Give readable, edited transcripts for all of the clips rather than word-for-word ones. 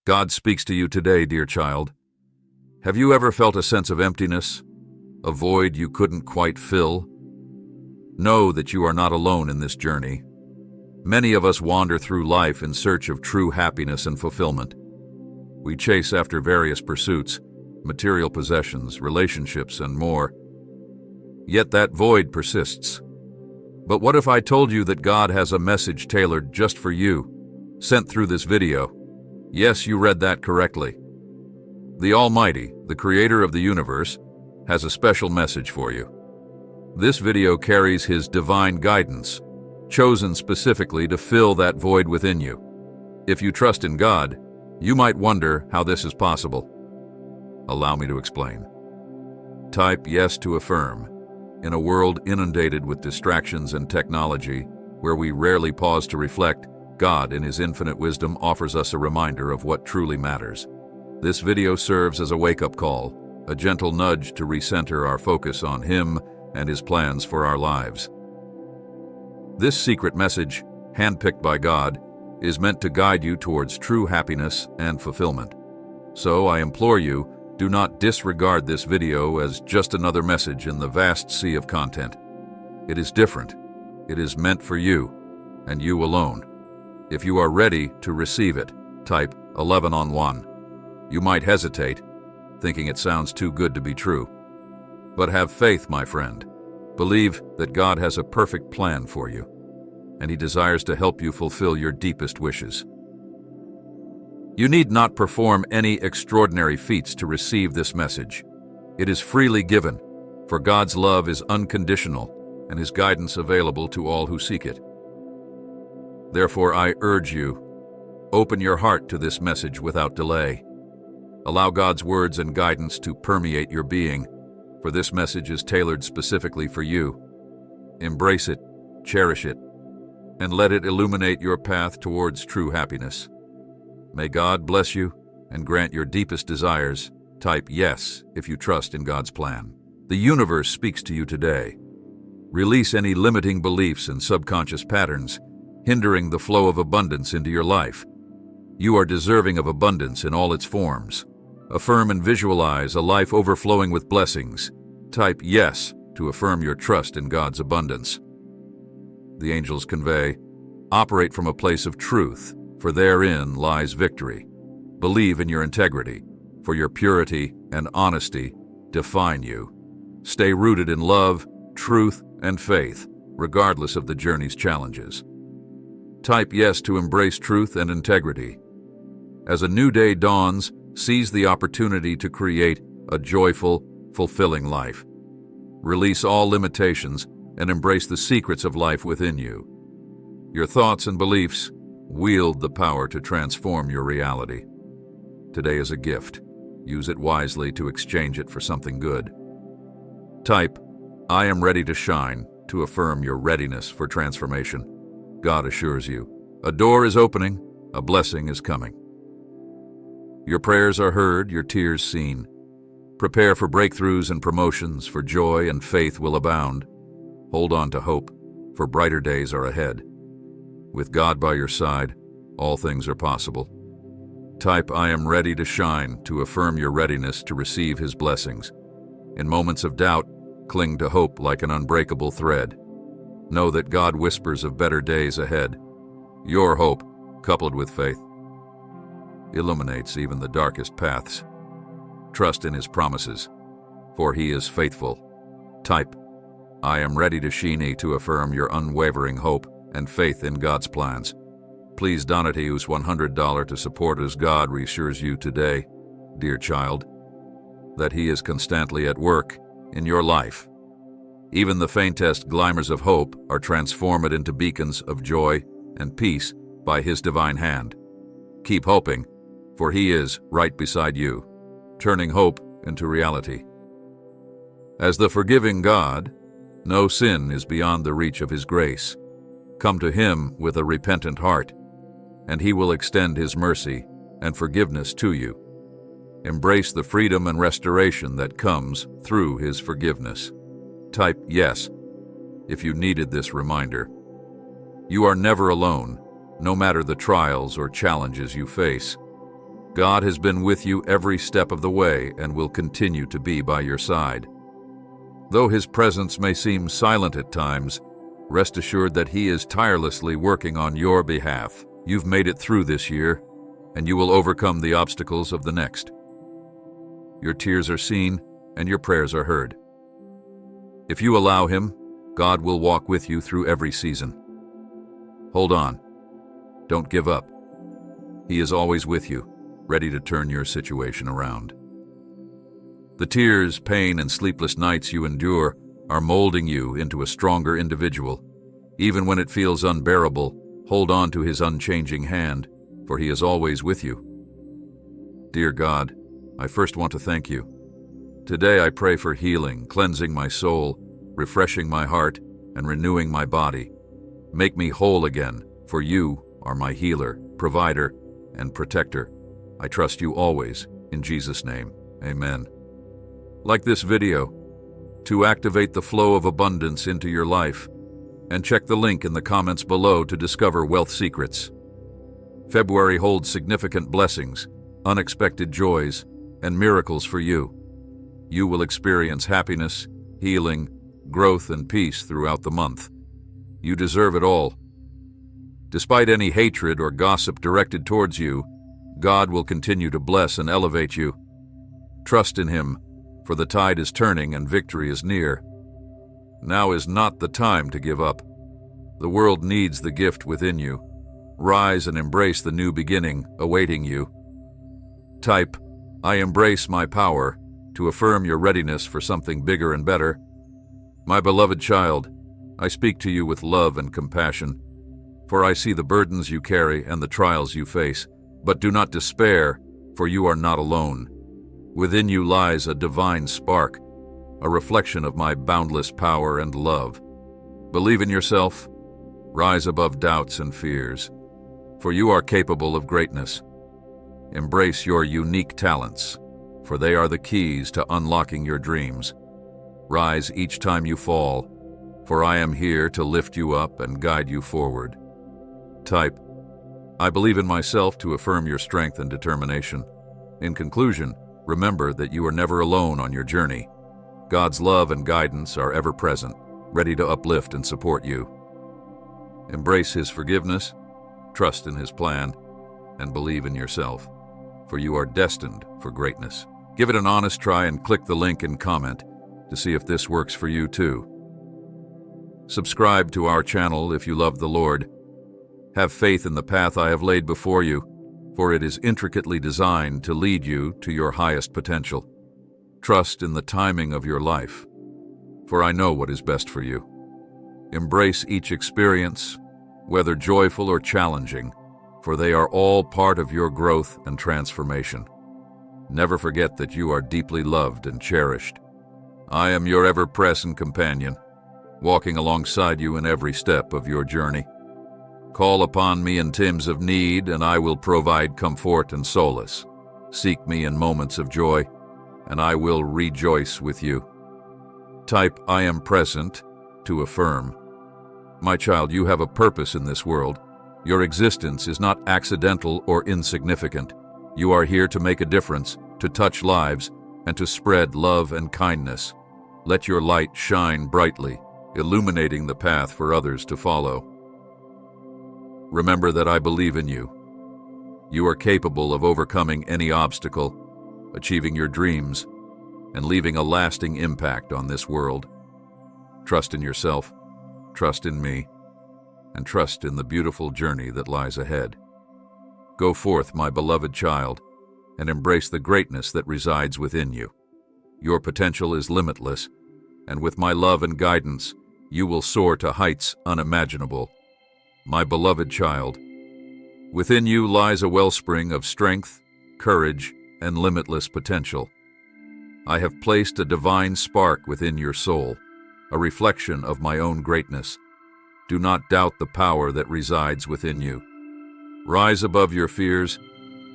God speaks to you today, dear child. Have you ever felt a sense of emptiness, a void you couldn't quite fill? Know that you are not alone in this journey. Many of us wander through life in search of true happiness and fulfillment. We chase after various pursuits, material possessions, relationships, and more. Yet that void persists. But what if I told you that God has a message tailored just for you, sent through this video? Yes, you read that correctly. The Almighty, the Creator of the universe, has a special message for you. This video carries His divine guidance, chosen specifically to fill that void within you. If you trust in God, you might wonder how this is possible. Allow me to explain. Type yes to affirm. In a world inundated with distractions and technology, where we rarely pause to reflect, God, in His infinite wisdom, offers us a reminder of what truly matters. This video serves as a wake-up call, a gentle nudge to recenter our focus on Him and His plans for our lives. This secret message, handpicked by God, is meant to guide you towards true happiness and fulfillment. So I implore you, do not disregard this video as just another message in the vast sea of content. It is different. It is meant for you, and you alone. If you are ready to receive it, type 11 on 1. You might hesitate, thinking it sounds too good to be true. But have faith, my friend. Believe that God has a perfect plan for you, and He desires to help you fulfill your deepest wishes. You need not perform any extraordinary feats to receive this message. It is freely given, for God's love is unconditional and His guidance available to all who seek it. Therefore, I urge you, open your heart to this message without delay. Allow God's words and guidance to permeate your being, for this message is tailored specifically for you. Embrace it, cherish it, and let it illuminate your path towards true happiness. May God bless you and grant your deepest desires. Type yes if you trust in God's plan. The universe speaks to you today. Release any limiting beliefs and subconscious patterns, hindering the flow of abundance into your life. You are deserving of abundance in all its forms. Affirm and visualize a life overflowing with blessings. Type yes to affirm your trust in God's abundance. The angels convey, operate from a place of truth, for therein lies victory. Believe in your integrity, for your purity and honesty define you. Stay rooted in love, truth, and faith, regardless of the journey's challenges. Type yes to embrace truth and integrity. As a new day dawns, seize the opportunity to create a joyful, fulfilling life. Release all limitations and embrace the secrets of life within you. Your thoughts and beliefs wield the power to transform your reality. Today is a gift. Use it wisely to exchange it for something good. Type, I am ready to shine, to affirm your readiness for transformation. God assures you, a door is opening, a blessing is coming. Your prayers are heard, your tears seen. Prepare for breakthroughs and promotions, for joy and faith will abound. Hold on to hope, for brighter days are ahead. With God by your side, all things are possible. Type, I am ready to shine, to affirm your readiness to receive His blessings. In moments of doubt, cling to hope like an unbreakable thread. Know that God whispers of better days ahead. Your hope, coupled with faith, illuminates even the darkest paths. Trust in His promises, for He is faithful. Type, I am ready to shine, to affirm your unwavering hope and faith in God's plans. Please donate us $100 to support as God reassures you today, dear child, that He is constantly at work in your life. Even the faintest glimmers of hope are transformed into beacons of joy and peace by His divine hand. Keep hoping, for He is right beside you, turning hope into reality. As the forgiving God, no sin is beyond the reach of His grace. Come to Him with a repentant heart, and He will extend His mercy and forgiveness to you. Embrace the freedom and restoration that comes through His forgiveness. Type yes if you needed this reminder. You are never alone, no matter the trials or challenges you face. God has been with you every step of the way and will continue to be by your side. Though His presence may seem silent at times, rest assured that He is tirelessly working on your behalf. You've made it through this year, and you will overcome the obstacles of the next. Your tears are seen, and your prayers are heard. If you allow Him, God will walk with you through every season. Hold on. Don't give up. He is always with you, ready to turn your situation around. The tears, pain, and sleepless nights you endure are molding you into a stronger individual. Even when it feels unbearable, hold on to His unchanging hand, for He is always with you. Dear God, I first want to thank you. Today I pray for healing, cleansing my soul, refreshing my heart, and renewing my body. Make me whole again, for you are my healer, provider, and protector. I trust you always. In Jesus' name, amen. Like this video to activate the flow of abundance into your life, and check the link in the comments below to discover wealth secrets. February holds significant blessings, unexpected joys, and miracles for you. You will experience happiness, healing, growth, and peace throughout the month. You deserve it all. Despite any hatred or gossip directed towards you, God will continue to bless and elevate you. Trust in Him, for the tide is turning and victory is near. Now is not the time to give up. The world needs the gift within you. Rise and embrace the new beginning awaiting you. Type, "I embrace my power," to affirm your readiness for something bigger and better. My beloved child, I speak to you with love and compassion, for I see the burdens you carry and the trials you face. But do not despair, for you are not alone. Within you lies a divine spark, a reflection of my boundless power and love. Believe in yourself. Rise above doubts and fears, for you are capable of greatness. Embrace your unique talents, for they are the keys to unlocking your dreams. Rise each time you fall, for I am here to lift you up and guide you forward. Type, "I believe in myself," to affirm your strength and determination. In conclusion, remember that you are never alone on your journey. God's love and guidance are ever present, ready to uplift and support you. Embrace His forgiveness, trust in His plan, and believe in yourself, for you are destined for greatness. Give it an honest try and click the link and comment to see if this works for you too. Subscribe to our channel if you love the Lord. Have faith in the path I have laid before you, for it is intricately designed to lead you to your highest potential. Trust in the timing of your life, for I know what is best for you. Embrace each experience, whether joyful or challenging, for they are all part of your growth and transformation. Never forget that you are deeply loved and cherished. I am your ever-present companion, walking alongside you in every step of your journey. Call upon me in times of need, and I will provide comfort and solace. Seek me in moments of joy, and I will rejoice with you. Type, "I am present," to affirm. My child, you have a purpose in this world. Your existence is not accidental or insignificant. You are here to make a difference, to touch lives, and to spread love and kindness. Let your light shine brightly, illuminating the path for others to follow. Remember that I believe in you. You are capable of overcoming any obstacle, achieving your dreams, and leaving a lasting impact on this world. Trust in yourself, trust in me, and trust in the beautiful journey that lies ahead. Go forth, my beloved child, and embrace the greatness that resides within you. Your potential is limitless, and with my love and guidance, you will soar to heights unimaginable. My beloved child, within you lies a wellspring of strength, courage, and limitless potential. I have placed a divine spark within your soul, a reflection of my own greatness. Do not doubt the power that resides within you. Rise above your fears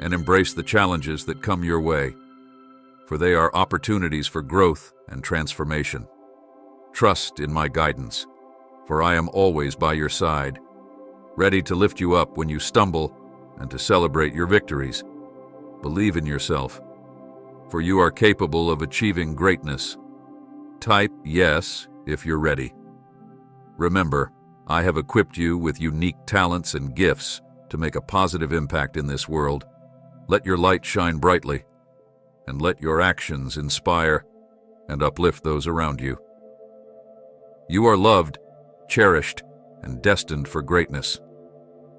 and embrace the challenges that come your way, for they are opportunities for growth and transformation. Trust in my guidance, for I am always by your side, ready to lift you up when you stumble and to celebrate your victories. Believe in yourself, for you are capable of achieving greatness. Type yes if you're ready. Remember, I have equipped you with unique talents and gifts to make a positive impact in this world. Let your light shine brightly, and let your actions inspire and uplift those around you. You are loved, cherished, and destined for greatness.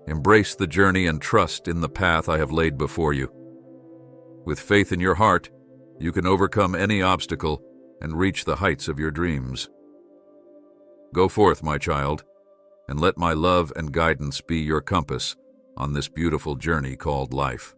Embrace the journey and trust in the path I have laid before you. With faith in your heart, you can overcome any obstacle and reach the heights of your dreams. Go forth, my child, and let my love and guidance be your compass on this beautiful journey called life.